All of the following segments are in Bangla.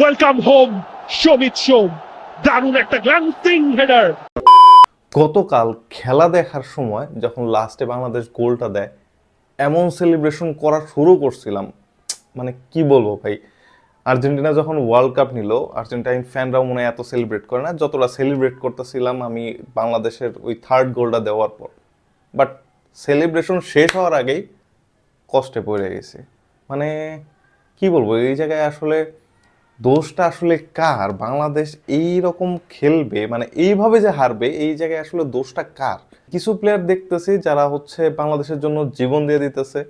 ওয়েলকাম হোম সমিত সোম, দারুণ একটা গ্ল্যান্সিং হেডার। গতকাল খেলা দেখার সময় যখন লাস্টে বাংলাদেশ গোলটা দেয়, এমন সেলিব্রেশন করা শুরু করছিলাম, মানে কি বলবো ভাই। আর্জেন্টিনা যখন ওয়ার্ল্ড কাপ নিল, আর্জেন্টাইন ফ্যানরাও মনে হয় এত সেলিব্রেট করে না যতটা সেলিব্রেট করতেছিলাম আমি বাংলাদেশের ওই থার্ড গোলটা দেওয়ার পর। বাট সেলিব্রেশন শেষ হওয়ার আগেই কষ্টে পড়ে গেছি। মানে কি বলবো, এই জায়গায় আসলে দোষটা আসলে কার? বাংলাদেশ এই রকম খেলবে, মানে এইভাবে যে হারবে, এই জায়গায় আসলে দোষটা কার? কিছু প্লেয়ার দেখতেছি যারা হচ্ছে বাংলাদেশের জন্য জীবন দিয়ে দিতেছে,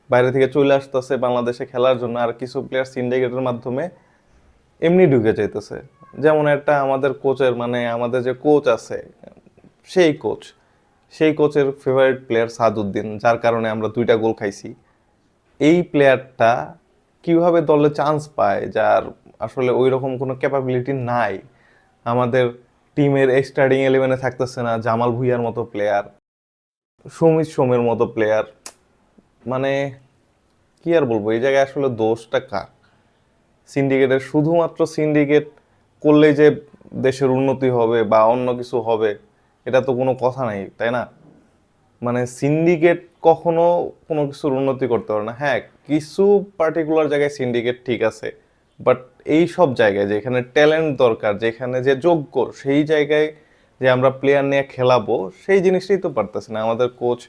বাইরে থেকে চলে আসতেছে বাংলাদেশে খেলার জন্য, আর কিছু প্লেয়ার সিন্ডিকেটের মাধ্যমে এমনি ঢুকে যাইতেছে। যেমন একটা আমাদের কোচের, মানে আমাদের যে কোচ আছে, সেই কোচের ফেভারিট প্লেয়ার সাদউদ্দিন, যার কারণে আমরা 2টা গোল খাইছি। এই প্লেয়ারটা কিভাবে দলে চান্স পায়, যার আসলে ওই রকম কোনো ক্যাপাবিলিটি নাই। আমাদের টিমের স্টার্টিং 11-এ থাকতেছে না জামাল ভুঁইয়ার মতো প্লেয়ার, সমিত সোমের মতো প্লেয়ার। মানে কি আর বলবো, এই জায়গায় আসলে দোষটা কার? সিন্ডিকেটের? শুধুমাত্র সিন্ডিকেট করলেই যে দেশের উন্নতি হবে বা অন্য কিছু হবে, এটা তো কোনো কথা নাই, তাই না? মানে সিন্ডিকেট কখনো কোনো কিছুর উন্নতি করতে পারে না। হ্যাঁ, কিছু পার্টিকুলার জায়গায় সিন্ডিকেট ঠিক আছে, বাট এই সব জায়গায় যেখানে ট্যালেন্ট দরকার, যেখানে যে যোগ্য, সেই জায়গায় যে আমরা প্লেয়ার নিয়ে খেলাবো, সেই জিনিসটাই তো পারতেছে না আমাদের কোচ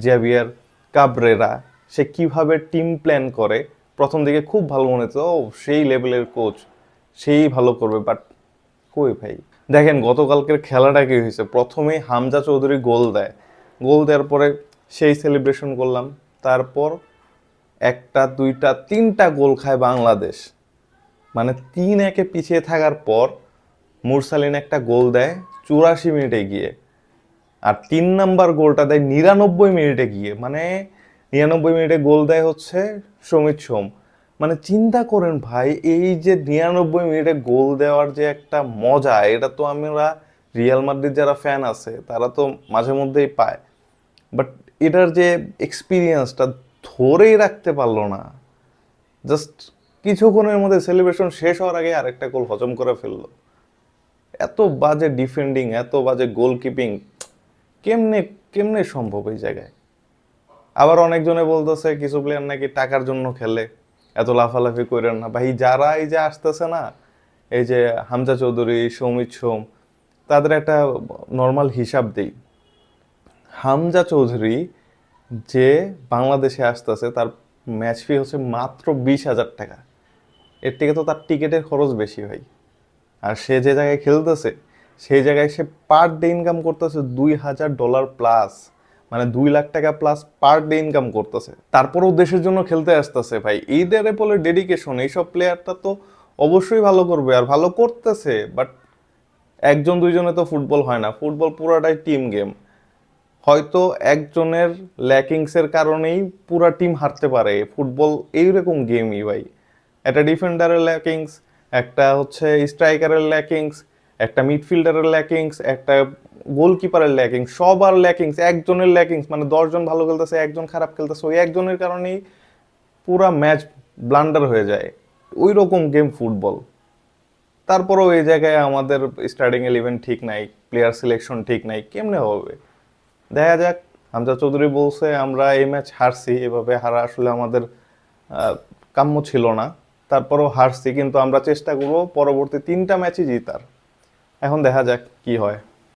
জাভিয়ার কাবরেরা। সে কিভাবে টিম প্ল্যান করে, প্রথম দিকে খুব ভালো মনে হতো, ও সেই লেভেলের কোচ, সেই ভালো করবে। বাট কই ভাই, দেখেন গতকালকের খেলাটা কি হয়েছে। প্রথমেই হামজা চৌধুরী গোল দেয়, গোল দেওয়ার পরে সেই সেলিব্রেশন করলাম। তারপর 1টা 2টা 3টা গোল খায় বাংলাদেশ। মানে 3-1 পিছিয়ে থাকার পর মুরসালিন একটা গোল দেয় 84 মিনিটে গিয়ে, আর 3 নাম্বার গোলটা দেয় 99 মিনিটে গিয়ে। মানে 99 মিনিটে গোল দেয় হচ্ছে সমিত সোম। মানে চিন্তা করেন ভাই, এই যে 99 মিনিটে গোল দেওয়ার যে একটা মজা, এটা তো আমরা রিয়াল মাদ্রিদ যারা ফ্যান আছে তারা তো মাঝে মধ্যেই পায়, বাট এটার যে এক্সপিরিয়েন্সটা ধরেই রাখতে পারলো না। জাস্ট কিছুক্ষণের মধ্যে সেলিব্রেশন শেষ হওয়ার আগে আরেকটা গোল হজম করে ফেললো। এত বাজে ডিফেন্ডিং, এত বাজে গোলকিপিং, কেমনে কেমনে সম্ভব এই জায়গায়? আবার অনেকজনে বলতেছে কিছু প্লেয়ার নাকি টাকার জন্য খেলে, এত লাফালাফি করেন না ভাই। যারা এই যে আসতেছে না, এই যে হামজা চৌধুরী, সৌমিত সোম, তাদের একটা নর্মাল হিসাব দেই। হামজা চৌধুরী যে বাংলাদেশে আসতেছে, তার ম্যাচ ফি হচ্ছে মাত্র 20,000 টাকা। এর থেকে তো তার টিকিটের খরচ বেশি হয়। আর সে যে জায়গায় খেলতেছে, সেই জায়গায় সে পার ডে ইনকাম করতেছে $2,000 প্লাস, মানে 2 লাখ টাকা প্লাস পার ডে ইনকাম করতেছে। তারপরেও দেশের জন্য খেলতে আসতেছে ভাই। এইদের বলে ডেডিকেশন, এইসব প্লেয়ারটা তো অবশ্যই ভালো করবে আর ভালো করতেছে। বাট একজন দুইজনে তো ফুটবল হয় না, ফুটবল পুরাটাই টিম গেম। হয়তো একজনের ল্যাকিংসের কারণেই পুরা টিম হারতে পারে। ফুটবল এইরকম গেমই ভাই। একটা ডিফেন্ডারের ল্যাকিংস, একটা হচ্ছে স্ট্রাইকারের ল্যাকিংস, একটা মিডফিল্ডারের ল্যাকিংস, একটা গোলকিপারের ল্যাকিংস, সবার ল্যাকিংস, একজনের ল্যাকিংস, মানে 10জন ভালো খেলতেছে, একজন খারাপ খেলতেছে, ওই একজনের কারণেই পুরা ম্যাচ ব্লান্ডার হয়ে যায়। ওই রকম গেম ফুটবল। তারপরেও এই জায়গায় আমাদের স্টার্টিং 11 ঠিক নাই, প্লেয়ার সিলেকশন ঠিক নাই, কেমনে হবে? দেখা যাক। হামজা চৌধুরী বলছে আমরা এই ম্যাচ হারছি, এভাবে হারা আসলে আমাদের কাম্য ছিল না। তারপরেও হারছি, কিন্তু আমরা চেষ্টা করবো পরবর্তী 3টা ম্যাচই জিতার। এখন দেখা যাক কি হয়।